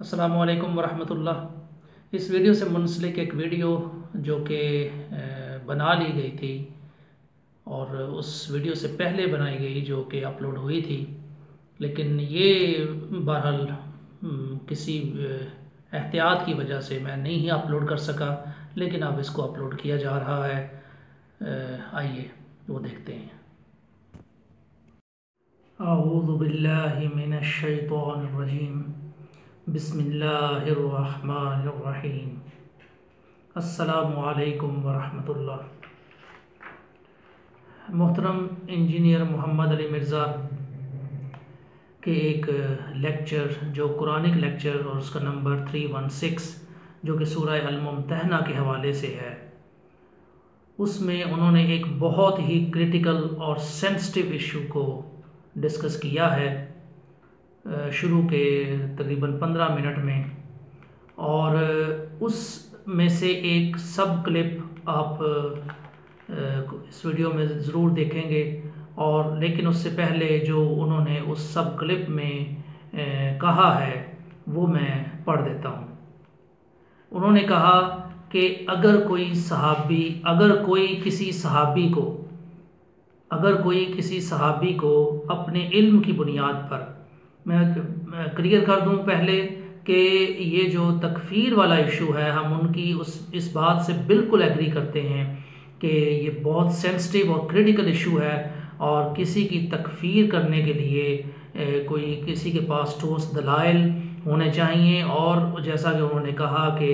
السلام علیکم ورحمۃ اللہ۔ اس ویڈیو سے منسلک ایک ویڈیو جو کہ بنا لی گئی تھی اور اس ویڈیو سے پہلے بنائی گئی جو کہ اپلوڈ ہوئی تھی، لیکن یہ بہرحال کسی احتیاط کی وجہ سے میں نہیں ہی اپلوڈ کر سکا، لیکن اب اس کو اپلوڈ کیا جا رہا ہے۔ آئیے وہ دیکھتے ہیں۔ اعوذ باللہ من الشیطان الرجیم، بسم اللہ الرحمن الرحیم۔ السلام علیکم ورحمۃ اللہ۔ محترم انجینئر محمد علی مرزا کے ایک لیکچر جو قرآنک لیکچر اور اس کا نمبر 316 جو کہ سورہ الممتحنہ کے حوالے سے ہے، اس میں انہوں نے ایک بہت ہی کریٹیکل اور سینسٹیو ایشو کو ڈسکس کیا ہے شروع کے تقریباً 15 منٹ میں، اور اس میں سے ایک سب کلپ آپ اس ویڈیو میں ضرور دیکھیں گے، اور لیکن اس سے پہلے جو انہوں نے اس سب کلپ میں کہا ہے وہ میں پڑھ دیتا ہوں۔ انہوں نے کہا کہ اگر کوئی کسی صحابی کو اپنے علم کی بنیاد پر، میں کلیئر کر دوں پہلے کہ یہ جو تکفیر والا ایشو ہے، ہم ان کی اس بات سے بالکل ایگری کرتے ہیں کہ یہ بہت سینسٹیو اور کریٹیکل ایشو ہے، اور کسی کی تکفیر کرنے کے لیے کسی کے پاس ٹھوس دلائل ہونے چاہیے، اور جیسا کہ انہوں نے کہا کہ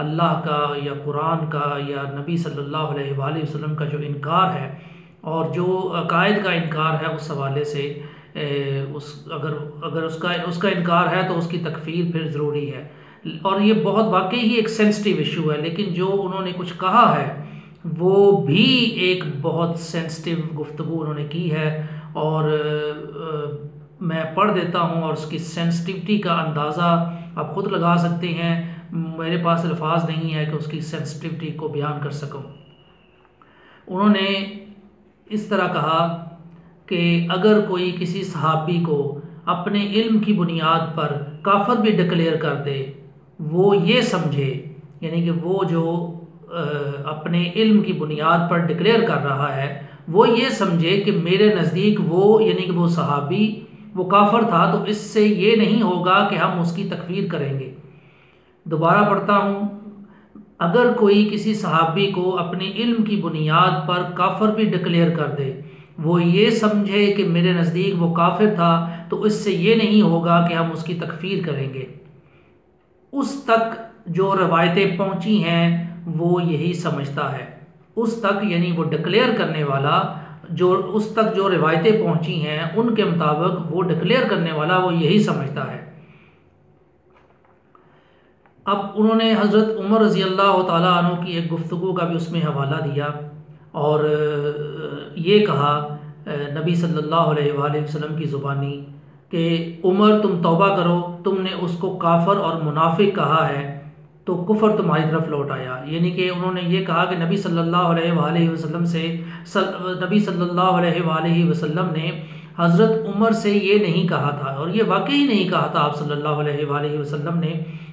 اللہ کا یا قرآن کا یا نبی صلی اللہ علیہ وآلہ وسلم کا جو انکار ہے اور جو عقائد کا انکار ہے، اس حوالے سے اگر اس کا انکار ہے تو اس کی تکفیر پھر ضروری ہے، اور یہ بہت واقعی ہی ایک سینسٹیو ایشو ہے۔ لیکن جو انہوں نے کچھ کہا ہے وہ بھی ایک بہت سینسٹیو گفتگو انہوں نے کی ہے، اور میں پڑھ دیتا ہوں اور اس کی سینسٹیوٹی کا اندازہ آپ خود لگا سکتے ہیں۔ میرے پاس الفاظ نہیں ہے کہ اس کی سینسٹیوٹی کو بیان کر سکوں۔ انہوں نے اس طرح کہا کہ اگر کوئی کسی صحابی کو اپنے علم کی بنیاد پر کافر بھی ڈکلیئر کر دے، وہ یہ سمجھے، یعنی کہ وہ جو اپنے علم کی بنیاد پر ڈکلیئر کر رہا ہے وہ یہ سمجھے کہ میرے نزدیک وہ، یعنی کہ وہ صحابی وہ کافر تھا، تو اس سے یہ نہیں ہوگا کہ ہم اس کی تکفیر کریں گے۔ دوبارہ پڑھتا ہوں، اگر کوئی کسی صحابی کو اپنے علم کی بنیاد پر کافر بھی ڈکلیئر کر دے، وہ یہ سمجھے کہ میرے نزدیک وہ کافر تھا، تو اس سے یہ نہیں ہوگا کہ ہم اس کی تکفیر کریں گے۔ اس تک جو روایتیں پہنچی ہیں وہ یہی سمجھتا ہے، اس تک یعنی وہ ڈکلیئر کرنے والا اس تک جو روایتیں پہنچی ہیں ان کے مطابق وہ ڈکلیئر کرنے والا وہ یہی سمجھتا ہے۔ اب انہوں نے حضرت عمر رضی اللہ تعالیٰ عنہ کی ایک گفتگو کا بھی اس میں حوالہ دیا، اور یہ کہا نبی صلی اللہ علیہ وآلہ وسلم کی زبانی کہ عمر تم توبہ کرو، تم نے اس کو کافر اور منافق کہا ہے تو کفر تمہاری طرف لوٹ آیا۔ یعنی کہ انہوں نے یہ کہا کہ نبی صلی اللہ علیہ وآلہ وسلم نے حضرت عمر سے یہ نہیں کہا تھا، اور یہ واقعی نہیں کہا تھا آپ صلی اللہ علیہ وآلہ وسلم نے،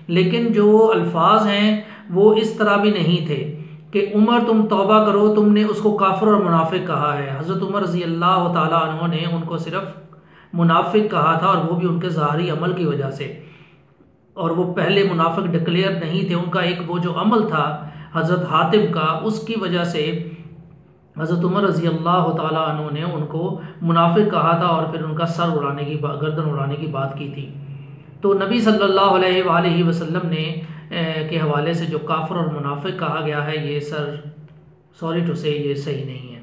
لیکن جو الفاظ ہیں وہ اس طرح بھی نہیں تھے کہ عمر تم توبہ کرو، تم نے اس کو کافر اور منافق کہا ہے۔ حضرت عمر رضی اللہ تعالیٰ عنہ نے ان کو صرف منافق کہا تھا، اور وہ بھی ان کے ظاہری عمل کی وجہ سے، اور وہ پہلے منافق ڈکلیئر نہیں تھے، ان کا ایک وہ جو عمل تھا حضرت حاتب کا، اس کی وجہ سے حضرت عمر رضی اللہ تعالیٰ عنہ نے ان کو منافق کہا تھا، اور پھر ان کا گردن اڑانے کی بات کی تھی۔ تو نبی صلی اللہ علیہ وآلہ وسلم نے کے حوالے سے جو کافر اور منافق کہا گیا ہے، یہ سوری ٹو سے یہ صحیح نہیں ہے۔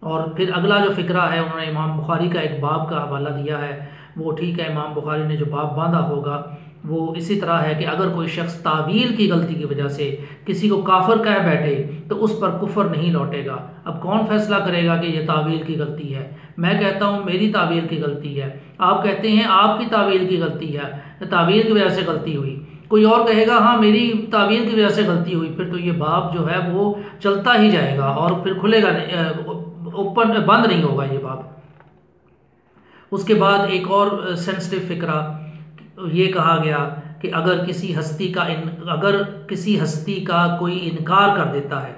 اور پھر اگلا جو فقرہ ہے انہوں نے امام بخاری کا ایک باب کا حوالہ دیا ہے، وہ ٹھیک ہے، امام بخاری نے جو باب باندھا ہوگا وہ اسی طرح ہے کہ اگر کوئی شخص تعویل کی غلطی کی وجہ سے کسی کو کافر کہہ بیٹھے تو اس پر کفر نہیں لوٹے گا۔ اب کون فیصلہ کرے گا کہ یہ تعویل کی غلطی ہے؟ میں کہتا ہوں میری تعویل کی غلطی ہے، آپ کہتے ہیں آپ کی تعویل کی غلطی ہے، تعویل کی وجہ سے غلطی ہوئی، کوئی اور کہے گا ہاں میری تعویل کی وجہ سے غلطی ہوئی، پھر تو یہ باب جو ہے وہ چلتا ہی جائے گا اور پھر کھلے گا، اوپن بند نہیں ہوگا یہ باب۔ اس کے بعد ایک اور سینسٹیو فقرہ یہ کہا گیا کہ اگر کسی ہستی کا کوئی انکار کر دیتا ہے،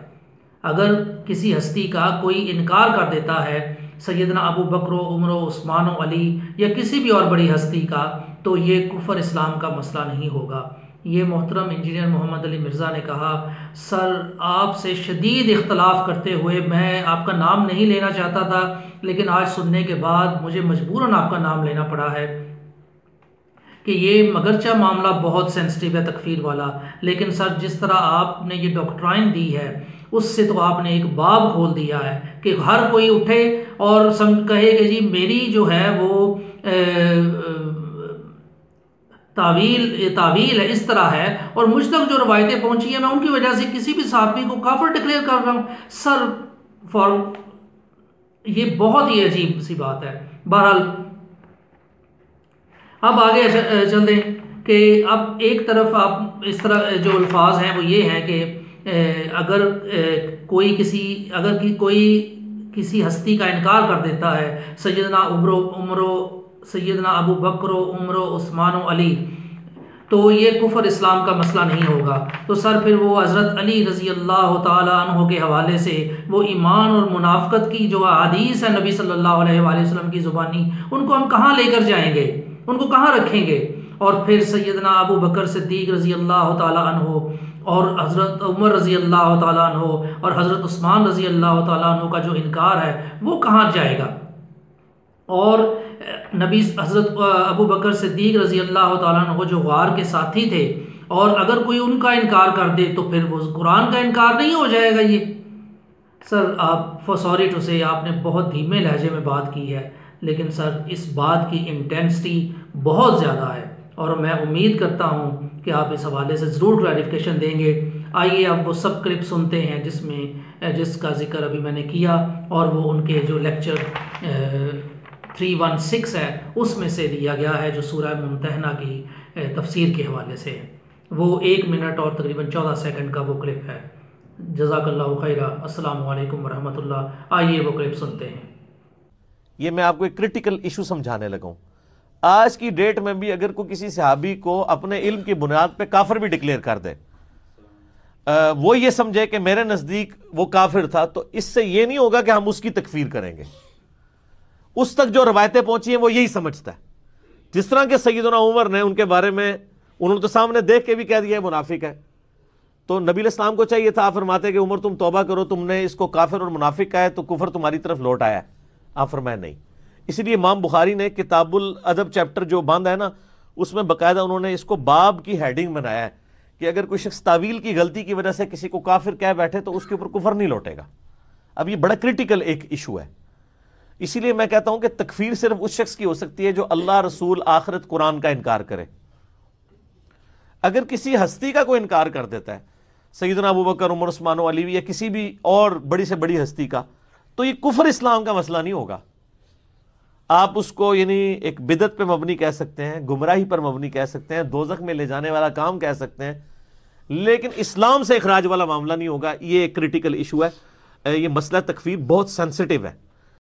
اگر کسی ہستی کا کوئی انکار کر دیتا ہے، سیدنا ابو بکر و عمر و عثمان و علی یا کسی بھی اور بڑی ہستی کا، تو یہ کفر اسلام کا مسئلہ نہیں ہوگا۔ یہ محترم انجینئر محمد علی مرزا نے کہا، سر آپ سے شدید اختلاف کرتے ہوئے میں آپ کا نام نہیں لینا چاہتا تھا، لیکن آج سننے کے بعد مجھے مجبوراً آپ کا نام لینا پڑا ہے کہ یہ مگرچہ معاملہ بہت سینسٹیو ہے تکفیر والا، لیکن سر جس طرح آپ نے یہ ڈاکٹرائن دی ہے اس سے تو آپ نے ایک باب کھول دیا ہے کہ ہر کوئی اٹھے اور کہے کہ جی میری جو ہے وہ تعویل ہے، اس طرح ہے، اور مجھ تک جو روایتیں پہنچی ہیں میں ان کی وجہ سے کسی بھی صحابی کو کافر ڈکلیئر کر رہا ہوں۔ سر یہ بہت ہی عجیب سی بات ہے۔ بہرحال اب آگے چل دیں کہ اب ایک طرف آپ اس طرح جو الفاظ ہیں وہ یہ ہیں کہ اگر کوئی کسی ہستی کا انکار کر دیتا ہے، سیدنا ابو بکر و عمر و عثمان و علی، تو یہ کفر اسلام کا مسئلہ نہیں ہوگا۔ تو سر پھر وہ حضرت علی رضی اللہ تعالیٰ عنہ کے حوالے سے وہ ایمان اور منافقت کی جو احادیث ہے نبی صلی اللہ علیہ وآلہ وسلم کی زبانی، ان کو ہم کہاں لے کر جائیں گے، ان کو کہاں رکھیں گے؟ اور پھر سیدنا ابو بکر صدیق رضی اللہ تعالیٰ عنہ اور حضرت عمر رضی اللہ تعالیٰ عنہ اور حضرت عثمان رضی اللہ تعالیٰ عنہ کا جو انکار ہے وہ کہاں جائے گا؟ اور حضرت ابو بکر صدیق رضی اللہ تعالیٰ عنہ جو غار کے ساتھی تھے، اور اگر کوئی ان کا انکار کر دے تو پھر وہ قرآن کا انکار نہیں ہو جائے گا؟ یہ سر آپ سوری ٹو سے آپ نے بہت دھیمے لہجے میں بات کی ہے، لیکن سر اس بات کی انٹینسٹی بہت زیادہ ہے، اور میں امید کرتا ہوں کہ آپ اس حوالے سے ضرور کلیریفیکیشن دیں گے۔ آئیے اب وہ سب کلپ سنتے ہیں جس کا ذکر ابھی میں نے کیا، اور وہ ان کے جو لیکچر 316 ہے اس میں سے لیا گیا ہے، جو سورہ ممتحنہ کی تفسیر کے حوالے سے ہے۔ وہ 1 منٹ اور تقریباً 14 سیکنڈ کا وہ کلپ ہے۔ جزاک اللہ خیرہ۔ السلام علیکم ورحمۃ اللہ۔ آئیے وہ کلپ سنتے ہیں۔ یہ میں آپ کو ایک کرٹیکل ایشو سمجھانے لگا ہوں۔ آج کی ڈیٹ میں بھی اگر کوئی کسی صحابی کو اپنے علم کی بنیاد پہ کافر بھی ڈکلیئر کر دے، وہ یہ سمجھے کہ میرے نزدیک وہ کافر تھا، تو اس سے یہ نہیں ہوگا کہ ہم اس کی تکفیر کریں گے۔ اس تک جو روایتیں پہنچی ہیں وہ یہی سمجھتا ہے۔ جس طرح کہ سیدنا عمر نے ان کے بارے میں انہوں نے تو سامنے دیکھ کے بھی کہہ دیا ہے منافق ہے، تو نبی علیہ السلام کو چاہیے تھا، آپ فرماتے کہ عمر تم توبہ کرو، تم نے اس کو کافر اور منافق کہا ہے تو کفر تمہاری طرف لوٹ آیا ہے۔ آپ فرمائے نہیں۔ اسی لیے امام بخاری نے کتاب الادب چیپٹر جو باندھا ہے نا، اس میں باقاعدہ انہوں نے اس کو باب کی ہیڈنگ بنایا ہے کہ اگر کوئی شخص تعویل کی غلطی کی وجہ سے کسی کو کافر کہہ بیٹھے تو اس کے اوپر کفر نہیں لوٹے گا۔ اب یہ بڑا کرٹیکل ایک ایشو ہے۔ اسی لیے میں کہتا ہوں کہ تکفیر صرف اس شخص کی ہو سکتی ہے جو اللہ، رسول، آخرت، قرآن کا انکار کرے۔ اگر کسی ہستی کا کوئی انکار کر دیتا ہے، سیدنا ابو بکر، عمر، عثمان و علی یا کسی بھی اور بڑی سے بڑی ہستی کا، تو یہ کفر اسلام کا مسئلہ نہیں ہوگا۔ آپ اس کو یعنی ایک بدعت پہ مبنی کہہ سکتے ہیں، گمراہی پر مبنی کہہ سکتے ہیں، دوزخ میں لے جانے والا کام کہہ سکتے ہیں، لیکن اسلام سے اخراج والا معاملہ نہیں ہوگا۔ یہ ایک کرٹیکل ایشو ہے۔ یہ مسئلہ تکفیر بہت سینسٹیو ہے۔